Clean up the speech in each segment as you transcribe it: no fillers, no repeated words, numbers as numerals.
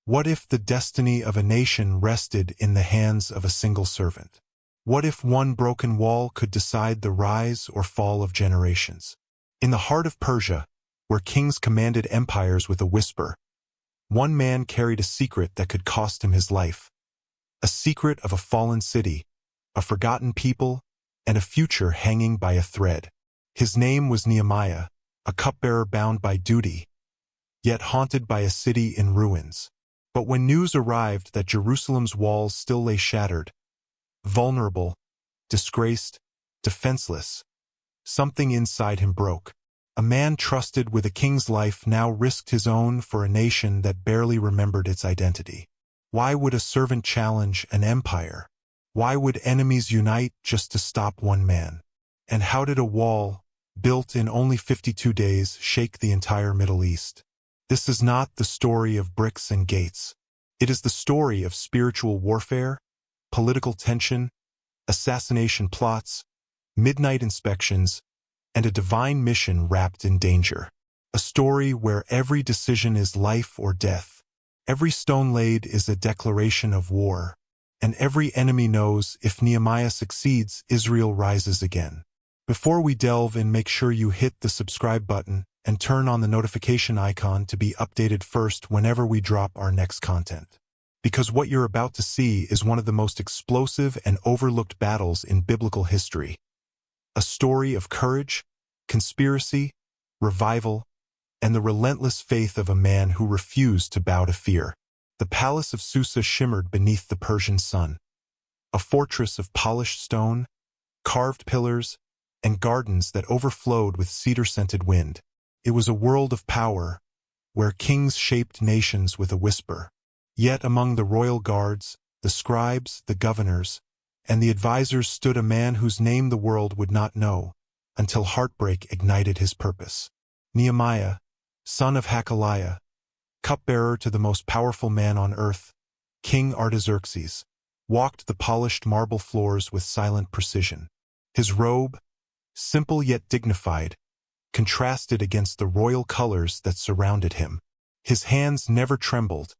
What if the destiny of a nation rested in the hands of a single servant? What if one broken wall could decide the rise or fall of generations? In the heart of Persia, where kings commanded empires with a whisper, one man carried a secret that could cost him his life. A secret of a fallen city, a forgotten people, and a future hanging by a thread. His name was Nehemiah, a cupbearer bound by duty, yet haunted by a city in ruins. But when news arrived that Jerusalem's walls still lay shattered, vulnerable, disgraced, defenseless, something inside him broke. A man trusted with a king's life now risked his own for a nation that barely remembered its identity. Why would a servant challenge an empire? Why would enemies unite just to stop one man? And how did a wall, built in only 52 days, shake the entire Middle East? This is not the story of bricks and gates. It is the story of spiritual warfare, political tension, assassination plots, midnight inspections, and a divine mission wrapped in danger. A story where every decision is life or death. Every stone laid is a declaration of war, and every enemy knows if Nehemiah succeeds, Israel rises again. Before we delve in, make sure you hit the subscribe button and turn on the notification icon to be updated first whenever we drop our next content. Because what you're about to see is one of the most explosive and overlooked battles in biblical history. A story of courage, conspiracy, revival, and the relentless faith of a man who refused to bow to fear. The palace of Susa shimmered beneath the Persian sun, a fortress of polished stone, carved pillars, and gardens that overflowed with cedar-scented wind. It was a world of power, where kings shaped nations with a whisper. Yet among the royal guards, the scribes, the governors, and the advisors stood a man whose name the world would not know, until heartbreak ignited his purpose. Nehemiah, son of Hakaliah, cupbearer to the most powerful man on earth, King Artaxerxes, walked the polished marble floors with silent precision. His robe, simple yet dignified, contrasted against the royal colors that surrounded him. His hands never trembled,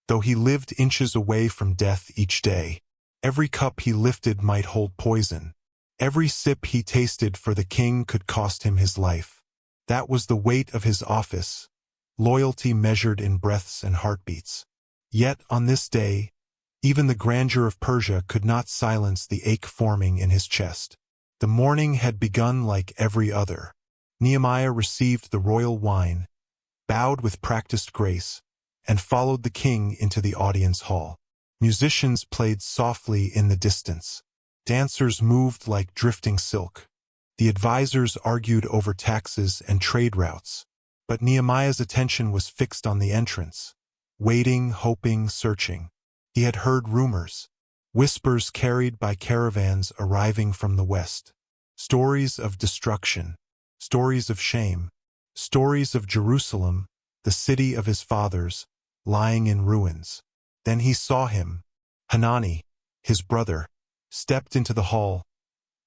though he lived inches away from death each day. Every cup he lifted might hold poison. Every sip he tasted for the king could cost him his life. That was the weight of his office, loyalty measured in breaths and heartbeats. Yet on this day, even the grandeur of Persia could not silence the ache forming in his chest. The morning had begun like every other. Nehemiah received the royal wine, bowed with practiced grace, and followed the king into the audience hall. Musicians played softly in the distance. Dancers moved like drifting silk. The advisors argued over taxes and trade routes. But Nehemiah's attention was fixed on the entrance, waiting, hoping, searching. He had heard rumors, whispers carried by caravans arriving from the west. Stories of destruction, stories of shame, stories of Jerusalem, the city of his fathers, lying in ruins. Then he saw him. Hanani, his brother, stepped into the hall,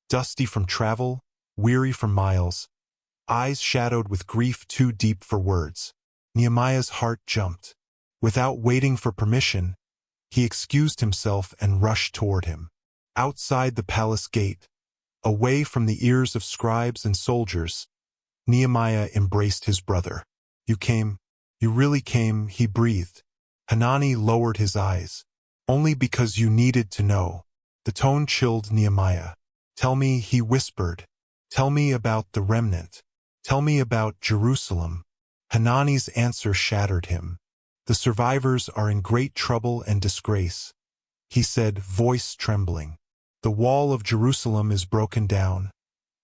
dusty from travel, weary from miles, eyes shadowed with grief too deep for words. Nehemiah's heart jumped. Without waiting for permission, he excused himself and rushed toward him. Outside the palace gate, away from the ears of scribes and soldiers, Nehemiah embraced his brother. "You came, you really came," he breathed. Hanani lowered his eyes. "Only because you needed to know." The tone chilled Nehemiah. "Tell me," he whispered. "Tell me about the remnant. Tell me about Jerusalem." Hanani's answer shattered him. "The survivors are in great trouble and disgrace," he said, voice trembling. "The wall of Jerusalem is broken down,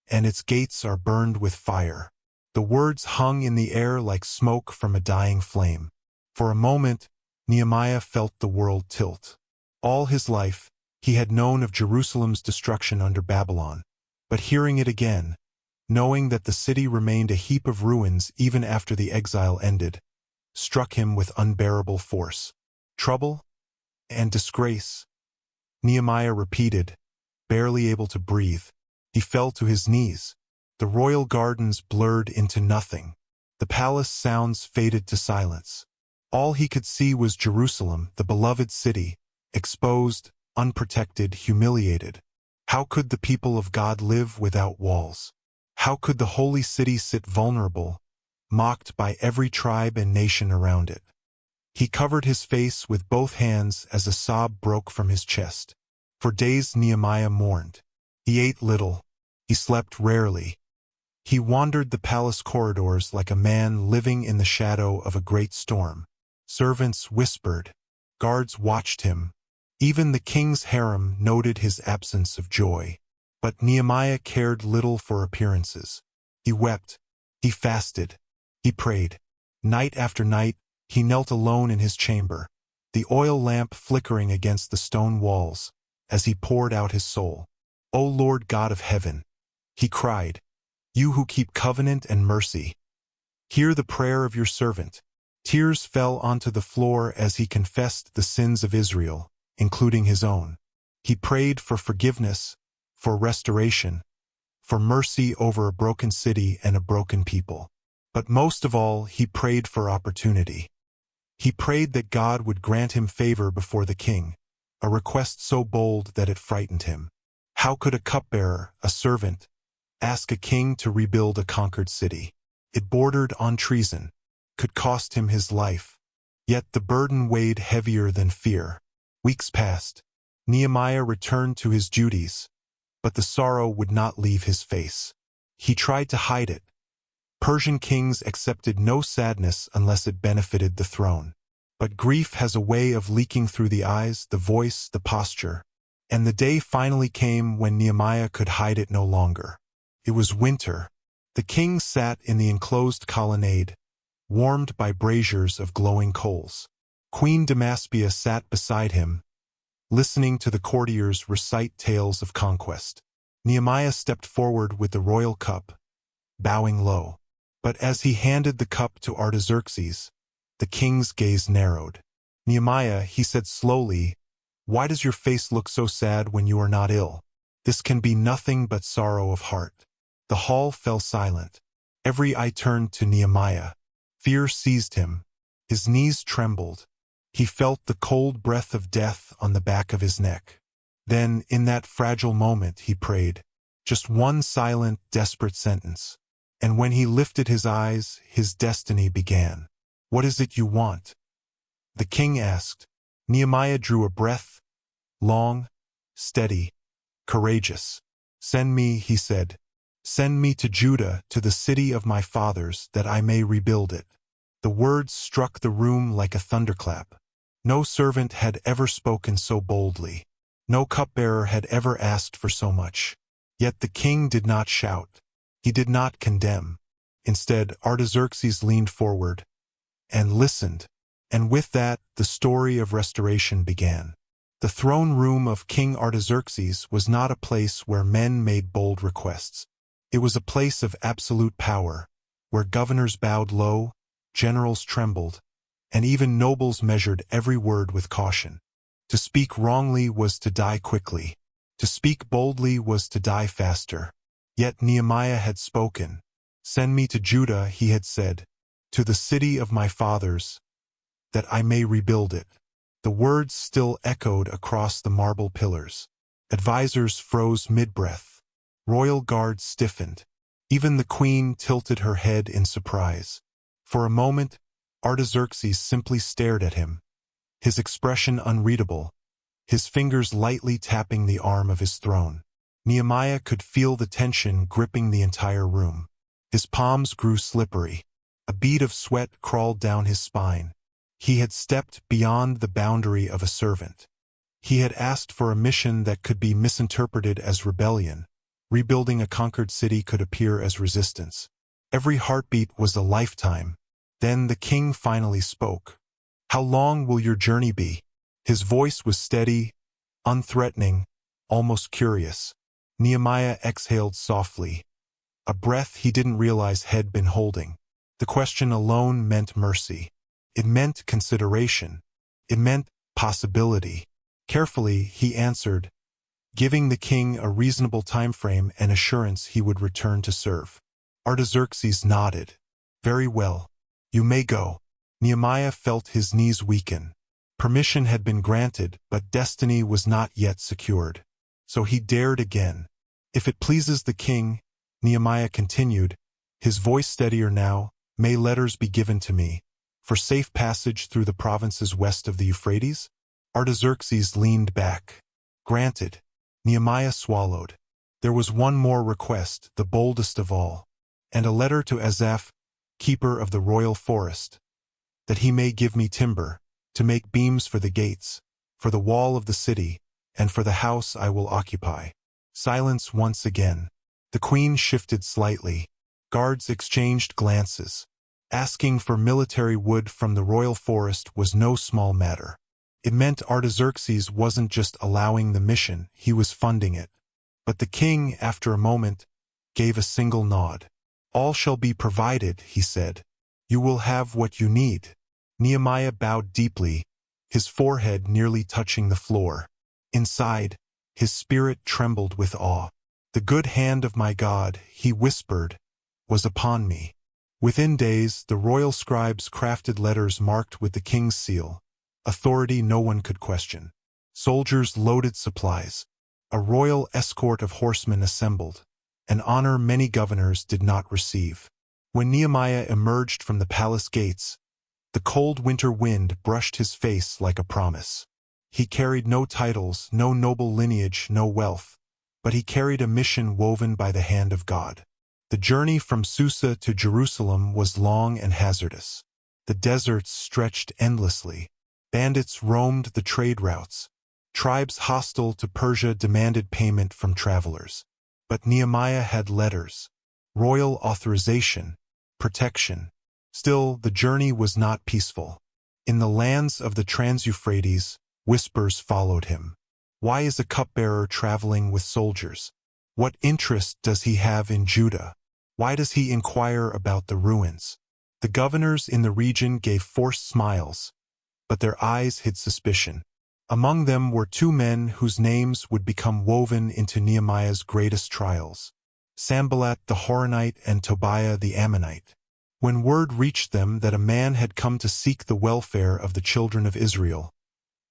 and its gates are burned with fire." The words hung in the air like smoke from a dying flame. For a moment, Nehemiah felt the world tilt. All his life, he had known of Jerusalem's destruction under Babylon, but hearing it again, knowing that the city remained a heap of ruins even after the exile ended, struck him with unbearable force. Trouble and disgrace, Nehemiah repeated, barely able to breathe. He fell to his knees. The royal gardens blurred into nothing. The palace sounds faded to silence. All he could see was Jerusalem, the beloved city, exposed, unprotected, humiliated. How could the people of God live without walls? How could the holy city sit vulnerable, mocked by every tribe and nation around it? He covered his face with both hands as a sob broke from his chest. For days Nehemiah mourned. He ate little. He slept rarely. He wandered the palace corridors like a man living in the shadow of a great storm. Servants whispered. Guards watched him. Even the king's harem noted his absence of joy. But Nehemiah cared little for appearances. He wept. He fasted. He prayed. Night after night, he knelt alone in his chamber, the oil lamp flickering against the stone walls, as he poured out his soul. "O Lord God of heaven," he cried, "you who keep covenant and mercy, hear the prayer of your servant." Tears fell onto the floor as he confessed the sins of Israel, including his own. He prayed for forgiveness, for restoration, for mercy over a broken city and a broken people. But most of all, he prayed for opportunity. He prayed that God would grant him favor before the king, a request so bold that it frightened him. How could a cupbearer, a servant, ask a king to rebuild a conquered city? It bordered on treason, could cost him his life. Yet the burden weighed heavier than fear. Weeks passed. Nehemiah returned to his duties, but the sorrow would not leave his face. He tried to hide it. Persian kings accepted no sadness unless it benefited the throne. But grief has a way of leaking through the eyes, the voice, the posture. And the day finally came when Nehemiah could hide it no longer. It was winter. The king sat in the enclosed colonnade, warmed by braziers of glowing coals. Queen Damaspia sat beside him, listening to the courtiers recite tales of conquest. Nehemiah stepped forward with the royal cup, bowing low. But as he handed the cup to Artaxerxes, the king's gaze narrowed. "Nehemiah," he said slowly, "why does your face look so sad when you are not ill? This can be nothing but sorrow of heart." The hall fell silent. Every eye turned to Nehemiah. Fear seized him. His knees trembled. He felt the cold breath of death on the back of his neck. Then, in that fragile moment, he prayed. Just one silent, desperate sentence. And when he lifted his eyes, his destiny began. "What is it you want?" the king asked. Nehemiah drew a breath, long, steady, courageous. "Send me," he said. "Send me to Judah, to the city of my fathers, that I may rebuild it." The words struck the room like a thunderclap. No servant had ever spoken so boldly. No cupbearer had ever asked for so much. Yet the king did not shout. He did not condemn. Instead, Artaxerxes leaned forward and listened. And with that, the story of restoration began. The throne room of King Artaxerxes was not a place where men made bold requests. It was a place of absolute power, where governors bowed low, generals trembled, and even nobles measured every word with caution. To speak wrongly was to die quickly. To speak boldly was to die faster. Yet Nehemiah had spoken. "Send me to Judah," he had said, "to the city of my fathers, that I may rebuild it." The words still echoed across the marble pillars. Advisors froze mid-breath. Royal guards stiffened. Even the queen tilted her head in surprise. For a moment, Artaxerxes simply stared at him, his expression unreadable, his fingers lightly tapping the arm of his throne. Nehemiah could feel the tension gripping the entire room. His palms grew slippery. A bead of sweat crawled down his spine. He had stepped beyond the boundary of a servant. He had asked for a mission that could be misinterpreted as rebellion. Rebuilding a conquered city could appear as resistance. Every heartbeat was a lifetime. Then the king finally spoke. "How long will your journey be?" His voice was steady, unthreatening, almost curious. Nehemiah exhaled softly, a breath he didn't realize had been holding. The question alone meant mercy. It meant consideration. It meant possibility. Carefully, he answered, giving the king a reasonable time frame and assurance he would return to serve. Artaxerxes nodded. "Very well. You may go." Nehemiah felt his knees weaken. Permission had been granted, but destiny was not yet secured. So he dared again. "If it pleases the king," Nehemiah continued, his voice steadier now, "may letters be given to me, for safe passage through the provinces west of the Euphrates?" Artaxerxes leaned back. "Granted." Nehemiah swallowed. There was one more request, the boldest of all, and a letter to Asaph, keeper of the royal forest, that he may give me timber, to make beams for the gates, for the wall of the city, and for the house I will occupy. Silence once again. The queen shifted slightly. Guards exchanged glances. Asking for military wood from the royal forest was no small matter. It meant Artaxerxes wasn't just allowing the mission, he was funding it. But the king, after a moment, gave a single nod. "All shall be provided," he said. "You will have what you need." Nehemiah bowed deeply, his forehead nearly touching the floor. Inside, his spirit trembled with awe. "The good hand of my God," he whispered, "was upon me." Within days, the royal scribes crafted letters marked with the king's seal, authority no one could question. Soldiers loaded supplies. A royal escort of horsemen assembled, an honor many governors did not receive. When Nehemiah emerged from the palace gates, the cold winter wind brushed his face like a promise. He carried no titles, no noble lineage, no wealth, but he carried a mission woven by the hand of God. The journey from Susa to Jerusalem was long and hazardous. The deserts stretched endlessly. Bandits roamed the trade routes. Tribes hostile to Persia demanded payment from travelers. But Nehemiah had letters, royal authorization, protection. Still, the journey was not peaceful. In the lands of the Trans-Euphrates, whispers followed him. Why is a cupbearer traveling with soldiers? What interest does he have in Judah? Why does he inquire about the ruins? The governors in the region gave forced smiles, but their eyes hid suspicion. Among them were two men whose names would become woven into Nehemiah's greatest trials: Sanballat the Horonite and Tobiah the Ammonite. When word reached them that a man had come to seek the welfare of the children of Israel,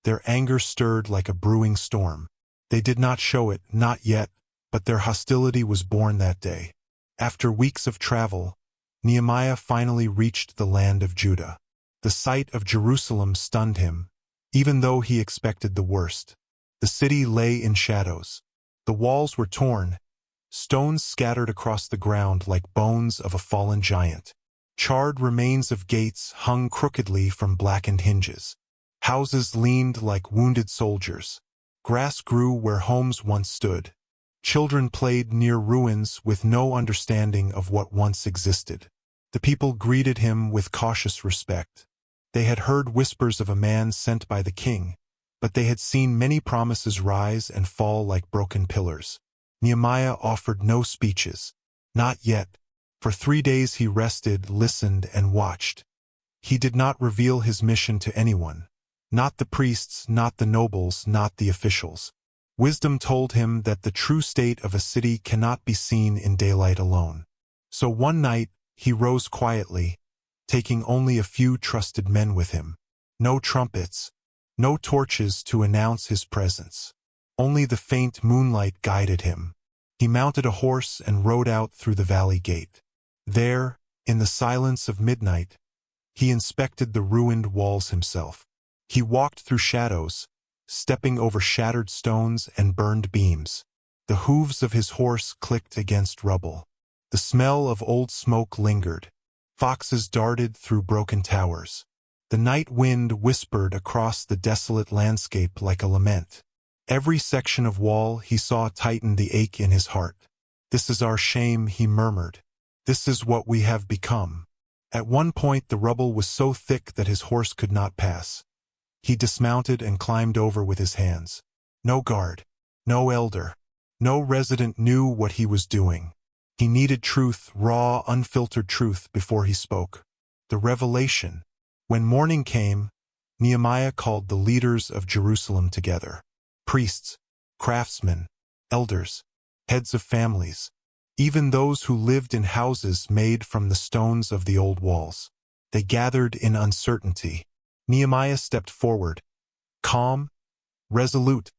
their anger stirred like a brewing storm. They did not show it, not yet, but their hostility was born that day. After weeks of travel, Nehemiah finally reached the land of Judah. The sight of Jerusalem stunned him, even though he expected the worst. The city lay in shadows. The walls were torn, stones scattered across the ground like bones of a fallen giant. Charred remains of gates hung crookedly from blackened hinges. Houses leaned like wounded soldiers. Grass grew where homes once stood. Children played near ruins with no understanding of what once existed. The people greeted him with cautious respect. They had heard whispers of a man sent by the king, but they had seen many promises rise and fall like broken pillars. Nehemiah offered no speeches. Not yet. For 3 days he rested, listened, and watched. He did not reveal his mission to anyone. Not the priests, not the nobles, not the officials. Wisdom told him that the true state of a city cannot be seen in daylight alone. So one night, he rose quietly, taking only a few trusted men with him. No trumpets, no torches to announce his presence. Only the faint moonlight guided him. He mounted a horse and rode out through the valley gate. There, in the silence of midnight, he inspected the ruined walls himself. He walked through shadows, stepping over shattered stones and burned beams. The hooves of his horse clicked against rubble. The smell of old smoke lingered. Foxes darted through broken towers. The night wind whispered across the desolate landscape like a lament. Every section of wall he saw tightened the ache in his heart. "This is our shame," he murmured. "This is what we have become." At one point the rubble was so thick that his horse could not pass. He dismounted and climbed over with his hands. No guard, no elder, no resident knew what he was doing. He needed truth, raw, unfiltered truth, before he spoke. The revelation. When morning came, Nehemiah called the leaders of Jerusalem together. Priests, craftsmen, elders, heads of families, even those who lived in houses made from the stones of the old walls. They gathered in uncertainty. Nehemiah stepped forward, calm, resolute,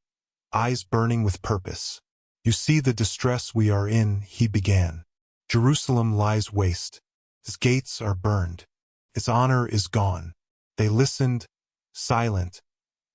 eyes burning with purpose. "You see the distress we are in," he began. "Jerusalem lies waste. Its gates are burned. Its honor is gone." They listened, silent,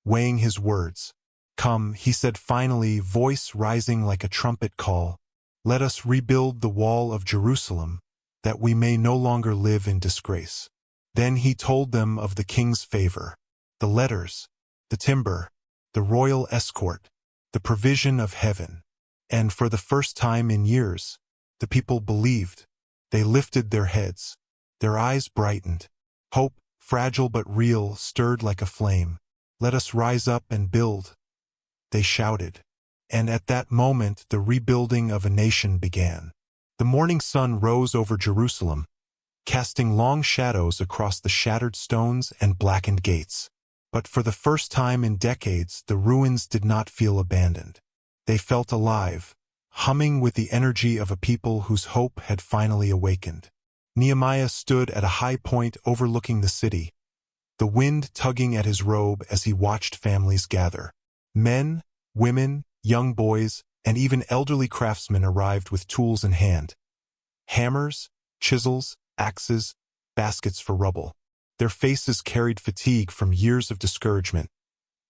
weighing his words. "Come," he said finally, voice rising like a trumpet call. "Let us rebuild the wall of Jerusalem, that we may no longer live in disgrace." Then he told them of the king's favor, the letters, the timber, the royal escort, the provision of heaven. And for the first time in years, the people believed. They lifted their heads. Their eyes brightened. Hope, fragile but real, stirred like a flame. "Let us rise up and build," they shouted. And at that moment the rebuilding of a nation began. The morning sun rose over Jerusalem, casting long shadows across the shattered stones and blackened gates. But for the first time in decades, the ruins did not feel abandoned. They felt alive, humming with the energy of a people whose hope had finally awakened. Nehemiah stood at a high point overlooking the city, the wind tugging at his robe as he watched families gather. Men, women, young boys, and even elderly craftsmen arrived with tools in hand. Hammers, chisels, axes, baskets for rubble. Their faces carried fatigue from years of discouragement,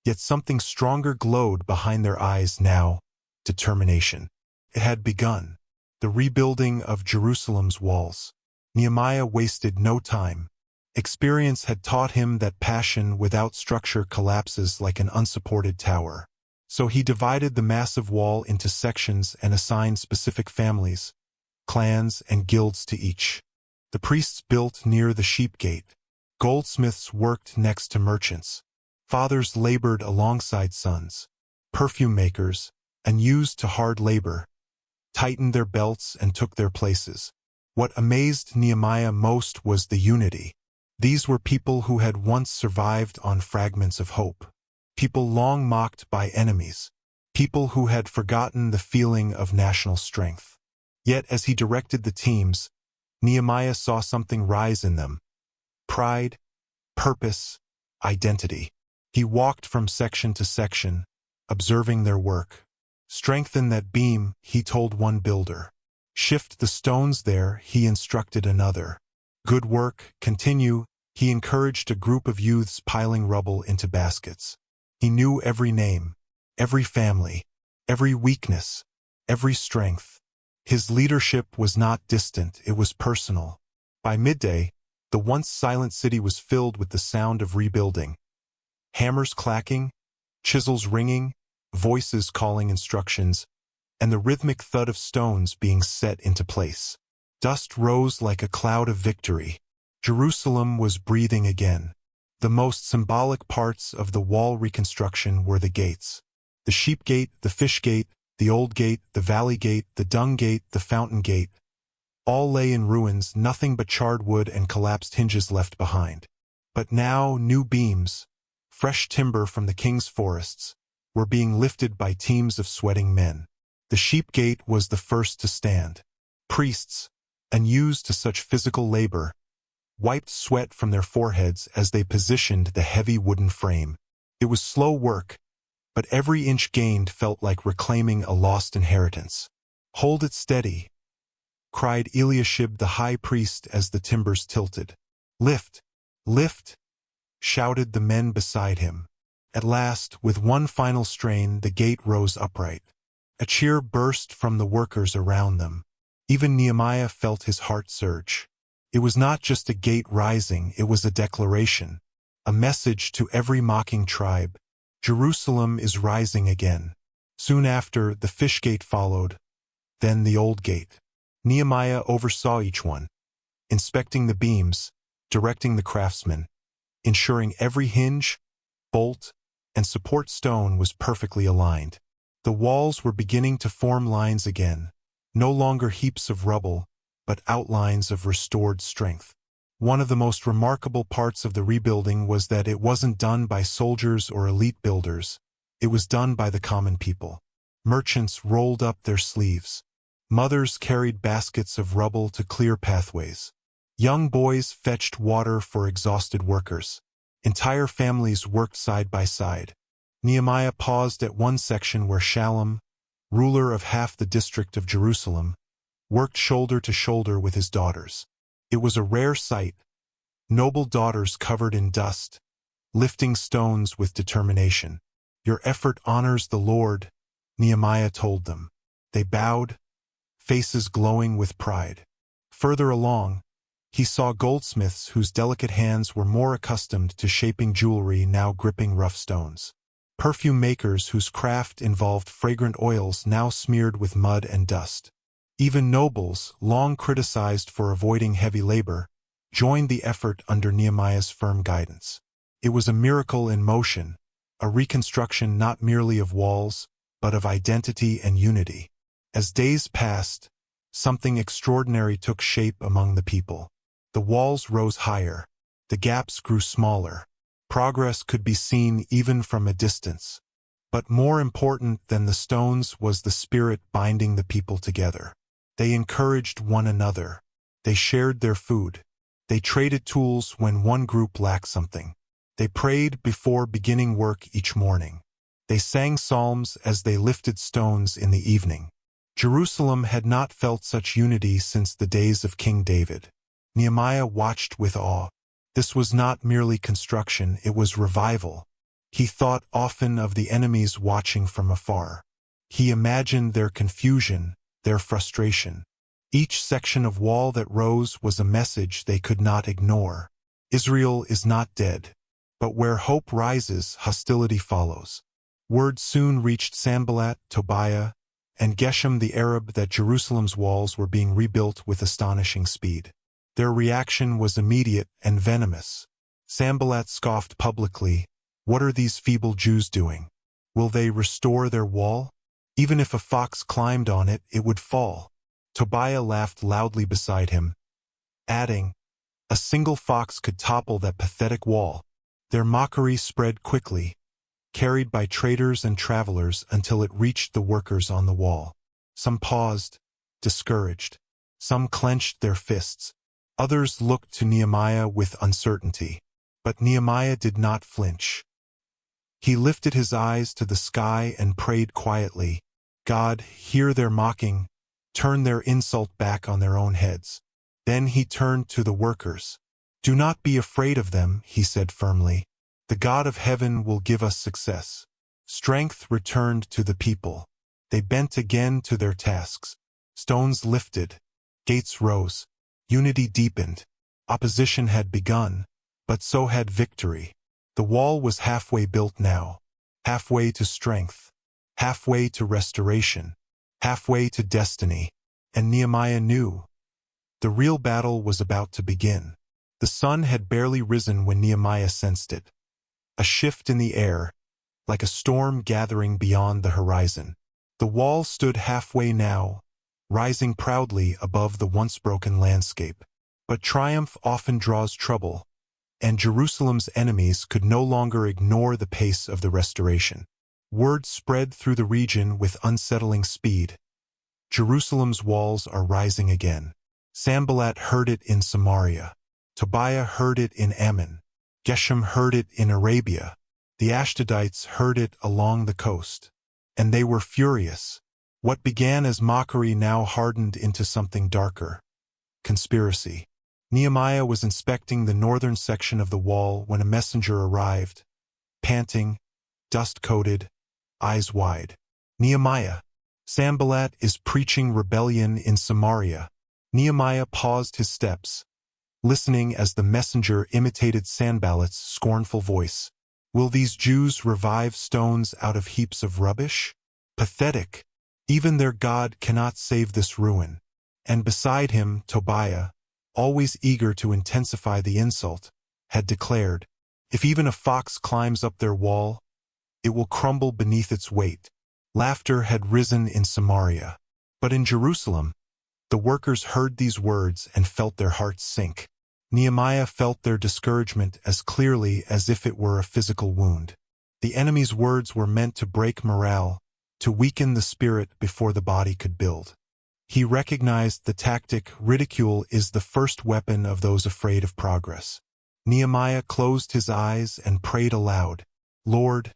yet something stronger glowed behind their eyes now: determination. It had begun, the rebuilding of Jerusalem's walls. Nehemiah wasted no time. Experience had taught him that passion without structure collapses like an unsupported tower. So he divided the massive wall into sections and assigned specific families, clans, and guilds to each. The priests built near the sheep gate. Goldsmiths worked next to merchants. Fathers labored alongside sons. Perfume makers, unused to hard labor, tightened their belts and took their places. What amazed Nehemiah most was the unity. These were people who had once survived on fragments of hope. People long mocked by enemies. People who had forgotten the feeling of national strength. Yet as he directed the teams, Nehemiah saw something rise in them: pride, purpose, identity. He walked from section to section, observing their work. "Strengthen that beam," he told one builder. "Shift the stones there," he instructed another. "Good work, continue," he encouraged a group of youths piling rubble into baskets. He knew every name, every family, every weakness, every strength. His leadership was not distant, it was personal. By midday, the once silent city was filled with the sound of rebuilding. Hammers clacking, chisels ringing, voices calling instructions, and the rhythmic thud of stones being set into place. Dust rose like a cloud of victory. Jerusalem was breathing again. The most symbolic parts of the wall reconstruction were the gates. The sheep gate, the fish gate, the old gate, the valley gate, the dung gate, the fountain gate. All lay in ruins, nothing but charred wood and collapsed hinges left behind. But now new beams, fresh timber from the king's forests, were being lifted by teams of sweating men. The sheep gate was the first to stand. Priests, unused to such physical labor, wiped sweat from their foreheads as they positioned the heavy wooden frame. It was slow work, but every inch gained felt like reclaiming a lost inheritance. "Hold it steady," cried Eliashib the high priest as the timbers tilted. "Lift, lift," shouted the men beside him. At last, with one final strain, the gate rose upright. A cheer burst from the workers around them. Even Nehemiah felt his heart surge. It was not just a gate rising, it was a declaration, a message to every mocking tribe. Jerusalem is rising again. Soon after, the fish gate followed, then the old gate. Nehemiah oversaw each one, inspecting the beams, directing the craftsmen, ensuring every hinge, bolt, and support stone was perfectly aligned. The walls were beginning to form lines again, no longer heaps of rubble, but outlines of restored strength. One of the most remarkable parts of the rebuilding was that it wasn't done by soldiers or elite builders. It was done by the common people. Merchants rolled up their sleeves. Mothers carried baskets of rubble to clear pathways. Young boys fetched water for exhausted workers. Entire families worked side by side. Nehemiah paused at one section where Shallum, ruler of half the district of Jerusalem, worked shoulder to shoulder with his daughters. It was a rare sight, noble daughters covered in dust, lifting stones with determination. "Your effort honors the Lord," Nehemiah told them. They bowed, faces glowing with pride. Further along, he saw goldsmiths whose delicate hands were more accustomed to shaping jewelry now gripping rough stones. Perfume makers whose craft involved fragrant oils now smeared with mud and dust. Even nobles, long criticized for avoiding heavy labor, joined the effort under Nehemiah's firm guidance. It was a miracle in motion, a reconstruction not merely of walls, but of identity and unity. As days passed, something extraordinary took shape among the people. The walls rose higher, the gaps grew smaller. Progress could be seen even from a distance. But more important than the stones was the spirit binding the people together. They encouraged one another. They shared their food. They traded tools when one group lacked something. They prayed before beginning work each morning. They sang psalms as they lifted stones in the evening. Jerusalem had not felt such unity since the days of King David. Nehemiah watched with awe. This was not merely construction, it was revival. He thought often of the enemies watching from afar. He imagined their confusion, their frustration. Each section of wall that rose was a message they could not ignore. Israel is not dead, but where hope rises, hostility follows. Word soon reached Sanballat, Tobiah, and Geshem the Arab that Jerusalem's walls were being rebuilt with astonishing speed. Their reaction was immediate and venomous. Sanballat scoffed publicly, "What are these feeble Jews doing? Will they restore their wall? Even if a fox climbed on it, it would fall." Tobiah laughed loudly beside him, adding, "A single fox could topple that pathetic wall." Their mockery spread quickly, carried by traders and travelers until it reached the workers on the wall. Some paused, discouraged. Some clenched their fists. Others looked to Nehemiah with uncertainty. But Nehemiah did not flinch. He lifted his eyes to the sky and prayed quietly, "God, hear their mocking, turn their insult back on their own heads." Then he turned to the workers. "Do not be afraid of them," he said firmly. "The God of heaven will give us success." Strength returned to the people. They bent again to their tasks. Stones lifted. Gates rose. Unity deepened. Opposition had begun, but so had victory. The wall was halfway built now. Halfway to strength. Halfway to restoration. Halfway to destiny. And Nehemiah knew. The real battle was about to begin. The sun had barely risen when Nehemiah sensed it. A shift in the air, like a storm gathering beyond the horizon. The wall stood halfway now, rising proudly above the once broken landscape. But triumph often draws trouble, and Jerusalem's enemies could no longer ignore the pace of the restoration. Word spread through the region with unsettling speed. Jerusalem's walls are rising again. Sanballat heard it in Samaria. Tobiah heard it in Ammon. Geshem heard it in Arabia. The Ashdodites heard it along the coast. And they were furious. What began as mockery now hardened into something darker. Conspiracy. Nehemiah was inspecting the northern section of the wall when a messenger arrived, panting, dust-coated, eyes wide. "Nehemiah, Sanballat is preaching rebellion in Samaria." Nehemiah paused his steps, listening as the messenger imitated Sanballat's scornful voice. "Will these Jews revive stones out of heaps of rubbish? Pathetic! Even their God cannot save this ruin." And beside him, Tobiah, always eager to intensify the insult, had declared, "If even a fox climbs up their wall, it will crumble beneath its weight." Laughter had risen in Samaria. But in Jerusalem, the workers heard these words and felt their hearts sink. Nehemiah felt their discouragement as clearly as if it were a physical wound. The enemy's words were meant to break morale, to weaken the spirit before the body could build. He recognized the tactic. Ridicule is the first weapon of those afraid of progress. Nehemiah closed his eyes and prayed aloud, Lord,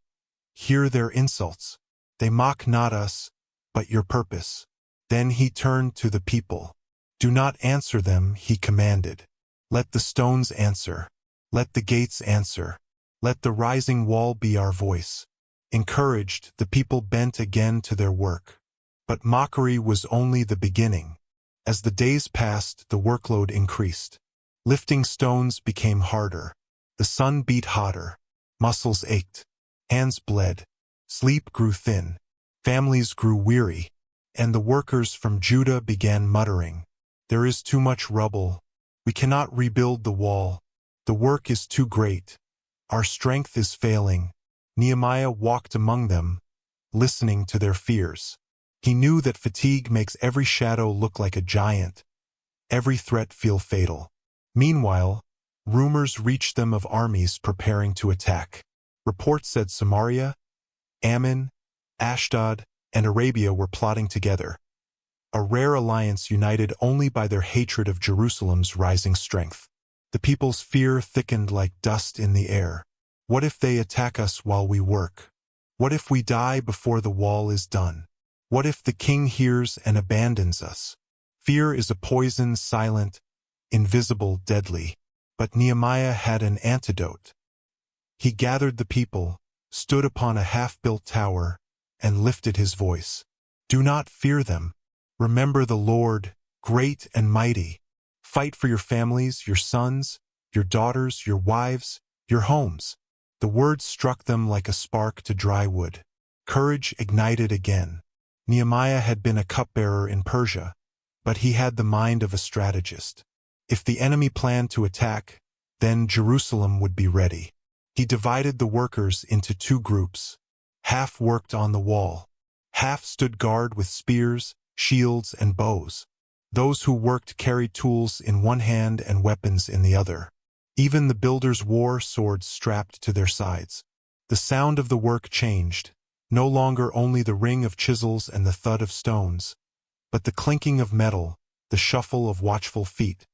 hear their insults. They mock not us, but your purpose. Then he turned to the people. Do not answer them, he commanded. Let the stones answer. Let the gates answer. Let the rising wall be our voice. Encouraged, the people bent again to their work. But mockery was only the beginning. As the days passed, the workload increased. Lifting stones became harder. The sun beat hotter. Muscles ached. Hands bled. Sleep grew thin. Families grew weary. And the workers from Judah began muttering, there is too much rubble. We cannot rebuild the wall. The work is too great. Our strength is failing. Nehemiah walked among them, listening to their fears. He knew that fatigue makes every shadow look like a giant, every threat feel fatal. Meanwhile, rumors reached them of armies preparing to attack. Reports said Samaria, Ammon, Ashdod, and Arabia were plotting together. A rare alliance united only by their hatred of Jerusalem's rising strength. The people's fear thickened like dust in the air. What if they attack us while we work? What if we die before the wall is done? What if the king hears and abandons us? Fear is a poison, silent, invisible, deadly. But Nehemiah had an antidote. He gathered the people, stood upon a half-built tower, and lifted his voice. Do not fear them. Remember the Lord, great and mighty. Fight for your families, your sons, your daughters, your wives, your homes. The words struck them like a spark to dry wood. Courage ignited again. Nehemiah had been a cupbearer in Persia, but he had the mind of a strategist. If the enemy planned to attack, then Jerusalem would be ready. He divided the workers into two groups. Half worked on the wall. Half stood guard with spears, shields, and bows. Those who worked carried tools in one hand and weapons in the other. Even the builders wore swords strapped to their sides. The sound of the work changed, no longer only the ring of chisels and the thud of stones, but the clinking of metal, the shuffle of watchful feet,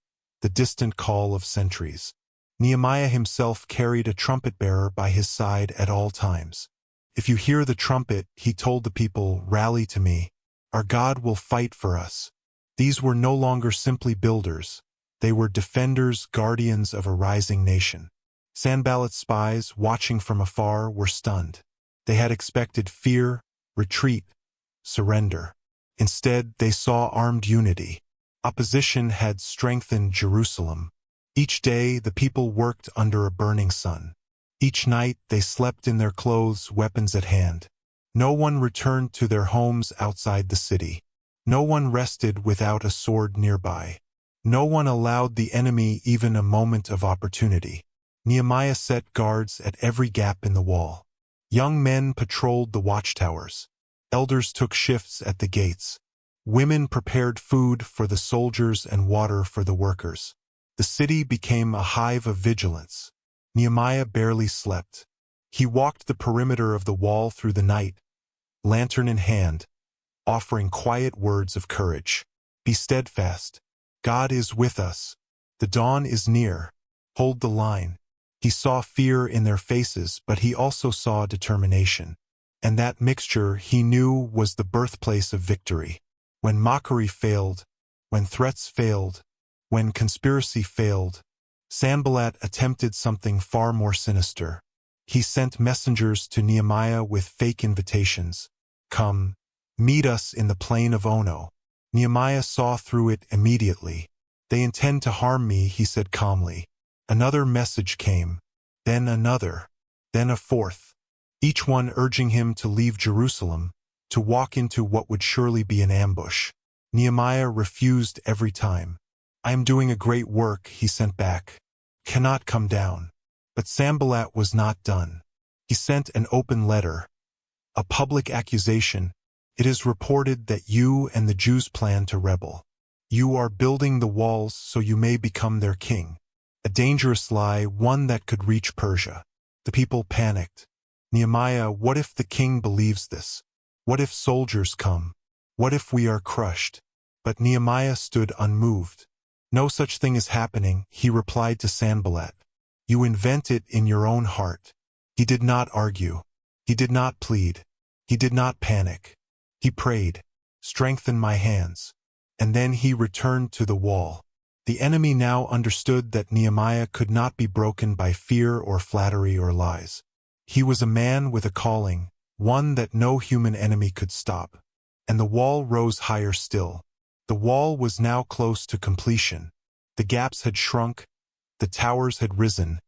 the distant call of sentries. Nehemiah himself carried a trumpet-bearer by his side at all times. If you hear the trumpet, he told the people, rally to me. Our God will fight for us. These were no longer simply builders. They were defenders, guardians of a rising nation. Sanballat's spies, watching from afar, were stunned. They had expected fear, retreat, surrender. Instead, they saw armed unity. Opposition had strengthened Jerusalem. Each day, the people worked under a burning sun. Each night, they slept in their clothes, weapons at hand. No one returned to their homes outside the city. No one rested without a sword nearby. No one allowed the enemy even a moment of opportunity. Nehemiah set guards at every gap in the wall. Young men patrolled the watchtowers. Elders took shifts at the gates. Women prepared food for the soldiers and water for the workers. The city became a hive of vigilance. Nehemiah barely slept. He walked the perimeter of the wall through the night, lantern in hand, offering quiet words of courage. Be steadfast. God is with us. The dawn is near. Hold the line. He saw fear in their faces, but he also saw determination. And that mixture, he knew, was the birthplace of victory. When mockery failed, when threats failed, when conspiracy failed, Sanballat attempted something far more sinister. He sent messengers to Nehemiah with fake invitations. Come, meet us in the plain of Ono. Nehemiah saw through it immediately. They intend to harm me, he said calmly. Another message came, then another, then a fourth, each one urging him to leave Jerusalem, to walk into what would surely be an ambush. Nehemiah refused every time. I am doing a great work, he sent back. Cannot come down. But Sanballat was not done. He sent an open letter, a public accusation. It is reported that you and the Jews plan to rebel. You are building the walls so you may become their king. A dangerous lie, one that could reach Persia. The people panicked. Nehemiah, what if the king believes this? What if soldiers come? What if we are crushed? But Nehemiah stood unmoved. "No such thing is happening," he replied to Sanballat. "You invent it in your own heart." He did not argue. He did not plead. He did not panic. He prayed, "Strengthen my hands." And then he returned to the wall. The enemy now understood that Nehemiah could not be broken by fear or flattery or lies. He was a man with a calling, one that no human enemy could stop. And the wall rose higher still. The wall was now close to completion. The gaps had shrunk, the towers had risen,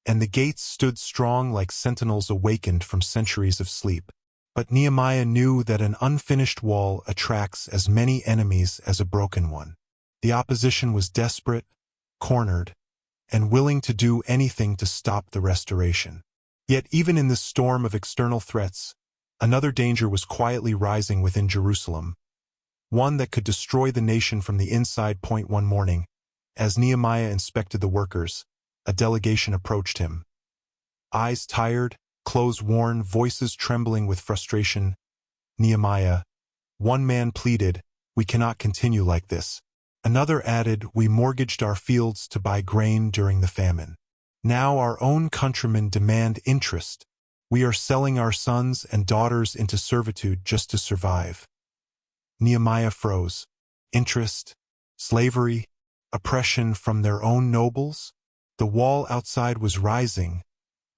and the gates stood strong like sentinels awakened from centuries of sleep. But Nehemiah knew that an unfinished wall attracts as many enemies as a broken one. The opposition was desperate, cornered, and willing to do anything to stop the restoration. Yet even in this storm of external threats, another danger was quietly rising within Jerusalem, one that could destroy the nation from the inside. One morning, as Nehemiah inspected the workers, a delegation approached him. Eyes tired, clothes worn, voices trembling with frustration. "Nehemiah," one man pleaded, "we cannot continue like this." Another added, "We mortgaged our fields to buy grain during the famine. Now our own countrymen demand interest. We are selling our sons and daughters into servitude just to survive." Nehemiah froze. Interest, slavery, oppression from their own nobles? The wall outside was rising,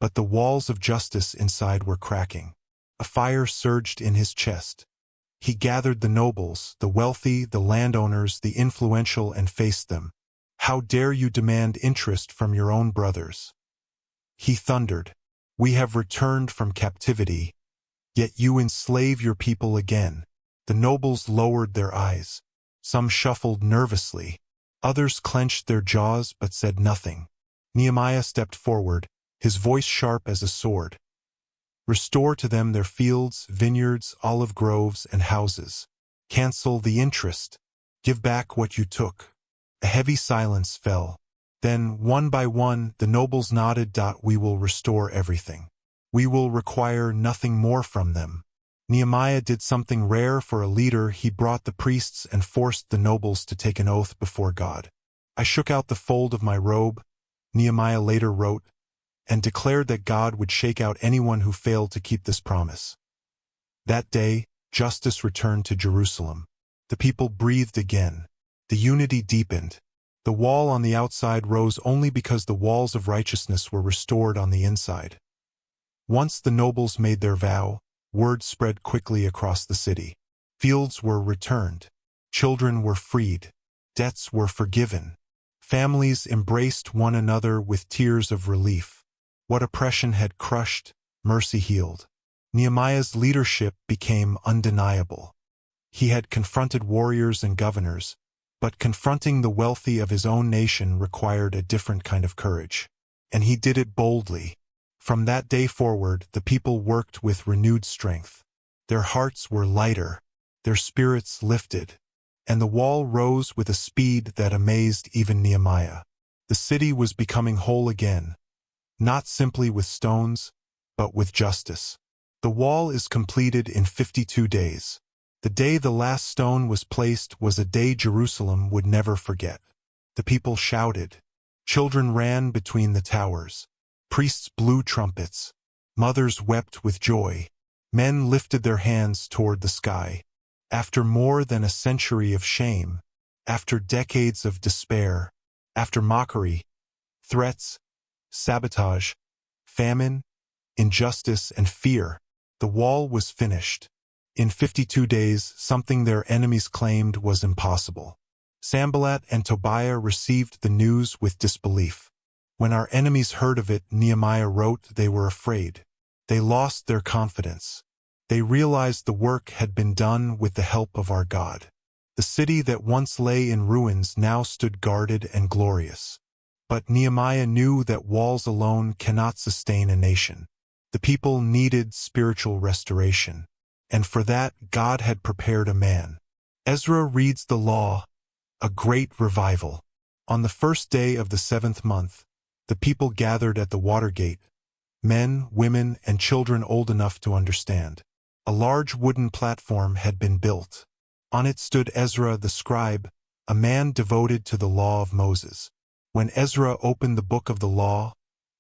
but the walls of justice inside were cracking. A fire surged in his chest. He gathered the nobles, the wealthy, the landowners, the influential, and faced them. "How dare you demand interest from your own brothers?" He thundered. "We have returned from captivity, yet you enslave your people again." The nobles lowered their eyes. Some shuffled nervously. Others clenched their jaws but said nothing. Nehemiah stepped forward, his voice sharp as a sword. "Restore to them their fields, vineyards, olive groves, and houses. Cancel the interest. Give back what you took." A heavy silence fell. Then, one by one, the nobles nodded. "We will restore everything. We will require nothing more from them." Nehemiah did something rare for a leader. He brought the priests and forced the nobles to take an oath before God. "I shook out the fold of my robe," Nehemiah later wrote, "and declared that God would shake out anyone who failed to keep this promise." That day, justice returned to Jerusalem. The people breathed again. The unity deepened. The wall on the outside rose only because the walls of righteousness were restored on the inside. Once the nobles made their vow, word spread quickly across the city. Fields were returned. Children were freed. Debts were forgiven. Families embraced one another with tears of relief. What oppression had crushed, mercy healed. Nehemiah's leadership became undeniable. He had confronted warriors and governors, but confronting the wealthy of his own nation required a different kind of courage. And he did it boldly. From that day forward, the people worked with renewed strength. Their hearts were lighter, their spirits lifted, and the wall rose with a speed that amazed even Nehemiah. The city was becoming whole again, not simply with stones, but with justice. The wall is completed in 52 days. The day the last stone was placed was a day Jerusalem would never forget. The people shouted. Children ran between the towers. Priests blew trumpets. Mothers wept with joy. Men lifted their hands toward the sky. After more than a century of shame, after decades of despair, after mockery, threats, sabotage, famine, injustice, and fear, the wall was finished. In 52 days, something their enemies claimed was impossible. Sanballat and Tobiah received the news with disbelief. When our enemies heard of it, Nehemiah wrote, they were afraid. They lost their confidence. They realized the work had been done with the help of our God. The city that once lay in ruins now stood guarded and glorious. But Nehemiah knew that walls alone cannot sustain a nation. The people needed spiritual restoration. And for that, God had prepared a man. Ezra reads the law, a great revival. On the first day of the 7th month, the people gathered at the water gate, men, women, and children old enough to understand. A large wooden platform had been built. On it stood Ezra the scribe, a man devoted to the law of Moses. When Ezra opened the book of the law,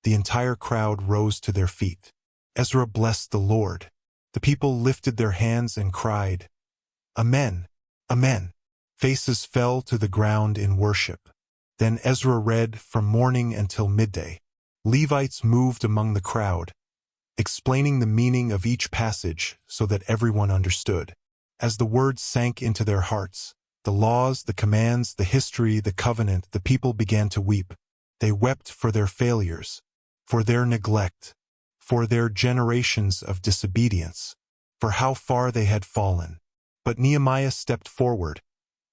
the entire crowd rose to their feet. Ezra blessed the Lord. The people lifted their hands and cried, "Amen, Amen." Faces fell to the ground in worship. Then Ezra read from morning until midday. Levites moved among the crowd, explaining the meaning of each passage so that everyone understood. As the words sank into their hearts, the laws, the commands, the history, the covenant, the people began to weep. They wept for their failures, for their neglect, for their generations of disobedience, for how far they had fallen. But Nehemiah stepped forward,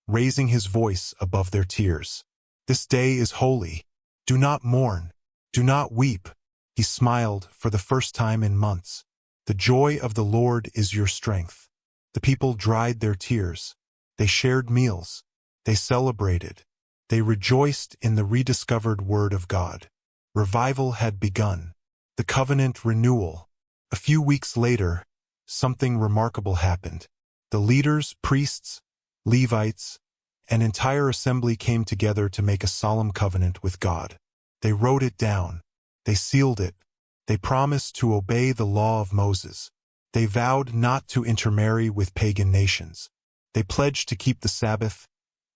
raising his voice above their tears. "This day is holy. Do not mourn. Do not weep." He smiled for the first time in months. "The joy of the Lord is your strength." The people dried their tears. They shared meals. They celebrated. They rejoiced in the rediscovered word of God. Revival had begun. The covenant renewal. A few weeks later, something remarkable happened. The leaders, priests, Levites, an entire assembly came together to make a solemn covenant with God. They wrote it down. They sealed it. They promised to obey the law of Moses. They vowed not to intermarry with pagan nations. They pledged to keep the Sabbath,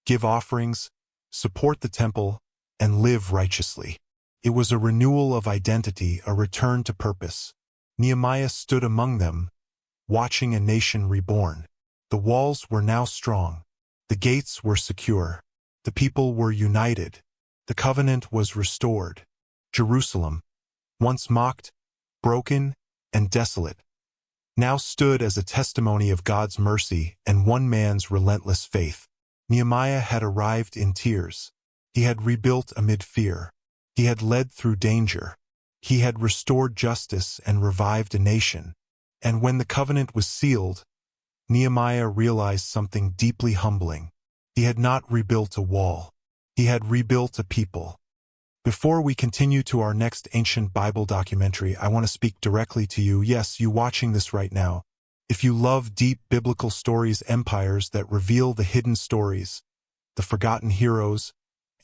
give offerings, support the temple, and live righteously. It was a renewal of identity, a return to purpose. Nehemiah stood among them, watching a nation reborn. The walls were now strong. The gates were secure. The people were united. The covenant was restored. Jerusalem, once mocked, broken, and desolate, now stood as a testimony of God's mercy and one man's relentless faith. Nehemiah had arrived in tears. He had rebuilt amid fear. He had led through danger. He had restored justice and revived a nation. And when the covenant was sealed, Nehemiah realized something deeply humbling. He had not rebuilt a wall. He had rebuilt a people. Before we continue to our next ancient Bible documentary, I want to speak directly to you. Yes, you watching this right now. If you love deep biblical stories, empires that reveal the hidden stories, the forgotten heroes,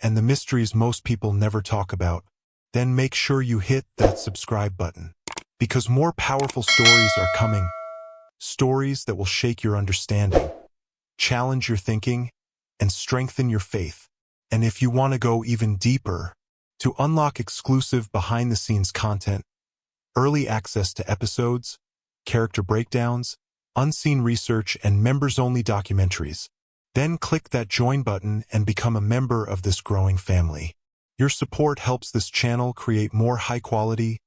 and the mysteries most people never talk about, then make sure you hit that subscribe button. Because more powerful stories are coming. Stories that will shake your understanding, challenge your thinking, and strengthen your faith. And if you want to go even deeper, to unlock exclusive behind-the-scenes content, early access to episodes, character breakdowns, unseen research, and members-only documentaries, then click that join button and become a member of this growing family. Your support helps this channel create more high-quality,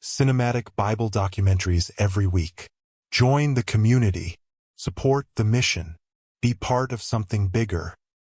cinematic Bible documentaries every week. Join the community. Support the mission. Be part of something bigger.